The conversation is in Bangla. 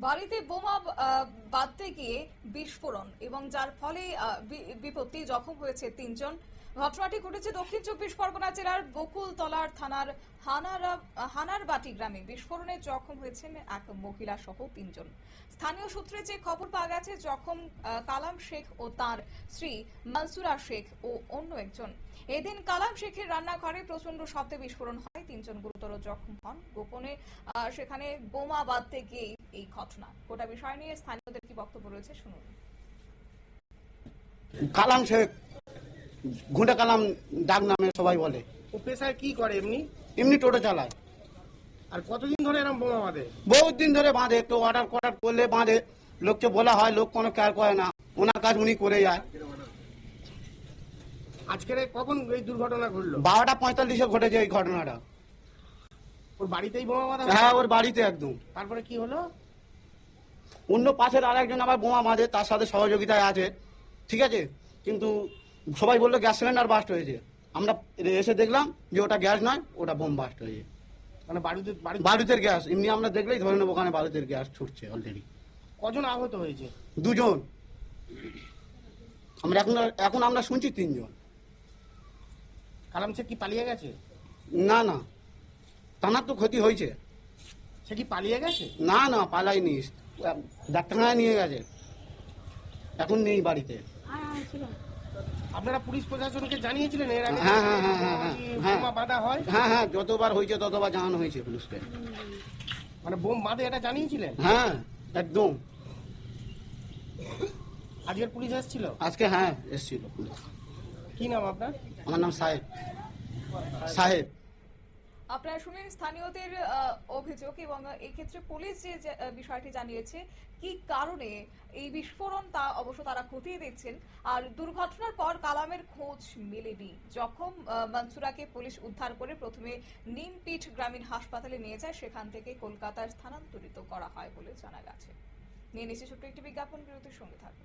বাড়িতে বোমা বাঁধতে গিয়ে বিস্ফোরণ এবং যার ফলে বিপত্তি, জখম হয়েছে ৩ জন। ঘটনাটি ঘটেছে দক্ষিণ চব্বিশ পরগনা জেলার বকুলতলার থানার হানারবাটি গ্রামে। বিস্ফোরণে জখম হয়েছেন এক মহিলা সহ ৩ জন। স্থানীয় সূত্রে যে খবর পাওয়া গেছে, জখম কালাম শেখ ও তার স্ত্রী মনসুরা শেখ ও অন্য একজন। এদিন কালাম শেখের রান্নাঘরে প্রচন্ড শব্দে বিস্ফোরণ হয়, ৩ জন গুরুতর জখম হন। গোপনে সেখানে বোমা বাঁধতে গিয়ে এই ঘটনা। গোটা বিষয় নিয়ে স্থানীয়দের কি বক্তব্য রয়েছে শুনুন। কালাম শেখ, ঘুঁটে কালাম ডাক নামে সবাই বলে। ও পেশায় কি করে? এমনি টোটো চালায়। আর কতদিন ধরে এরকম বোমা বাঁধে? বহুত দিন ধরে বাঁধে, একটু অর্ডার করলে বাঁধে। লোককে বলা হয়, লোক কোনো কেয়ার করে না, ওনার কাজ উনি করে যায়। আজকের কখন এই দুর্ঘটনা ঘটলো? 12:45-এ ঘটেছে এই ঘটনাটা। ওর বাড়িতেই বোমা বাঁধা? হ্যাঁ, ওর বাড়িতে একদম। তারপরে কি হলো? অন্য পাশের আর একজন আবার বোমা বাঁধে, তার সাথে সহযোগিতায় আছে, ঠিক আছে। কিন্তু সবাই বললো গ্যাস সিলিন্ডার বাস্ট হয়েছে। আমরা এসে দেখলাম যে ওটা গ্যাস নয়, ওটা বোম বাস্ট হয়েছে। মানে বারুদের গ্যাস। এমনি আমরা দেখলেই ধরে নেবো ওখানে বারুদের গ্যাস ছুটছে অলরেডি। কজন আহত হয়েছে? 2 জন। আমরা এখন আমরা শুনছি 3 জন। কালাম শেখ কি পালিয়ে গেছে? না না, তানার তো ক্ষতি হয়েছে। সে কি পালিয়ে গেছে? না না, পালাইনি, ডাক্তারখানায় নিয়ে গেছে, এখন নেই বাড়িতে। আপনারা পুলিশ প্রশাসনকে জানিয়েছিলেন এর আগে? হ্যাঁ হ্যাঁ হ্যাঁ হ্যাঁ হ্যাঁ বোমা বাঁধা হয়? হ্যাঁ হ্যাঁ, যতবার হয়েছে ততবার জানানো হয়েছে পুলিশকে। মানে বোম বাঁধে এটা জানিয়েছিলেন? হ্যাঁ একদম। আজকের পুলিশ এসেছিল? আজকে হ্যাঁ এসেছিল পুলিশ। কি নাম আপনার? আমার নাম সাহেব। আপনারা শুনেন স্থানীয়দের অভিযোগ, এবং এই ক্ষেত্রে পুলিশ যে বিষয়টি জানিয়েছে কি কারণে এই বিস্ফোরণ তা অবশ্য তারা খতিয়ে দেখছেন। আর দুর্ঘটনার পর কালামের খোঁজ মেলেনি। জখম মনসুরাকে পুলিশ উদ্ধার করে প্রথমে নিমপিঠ গ্রামীণ হাসপাতালে নিয়ে যায়, সেখান থেকে কলকাতায় স্থানান্তরিত করা হয় বলে জানা গেছে। নিয়ে নিচ্ছে ছোট্ট একটি বিজ্ঞাপন, বিরতির সঙ্গে থাকবে।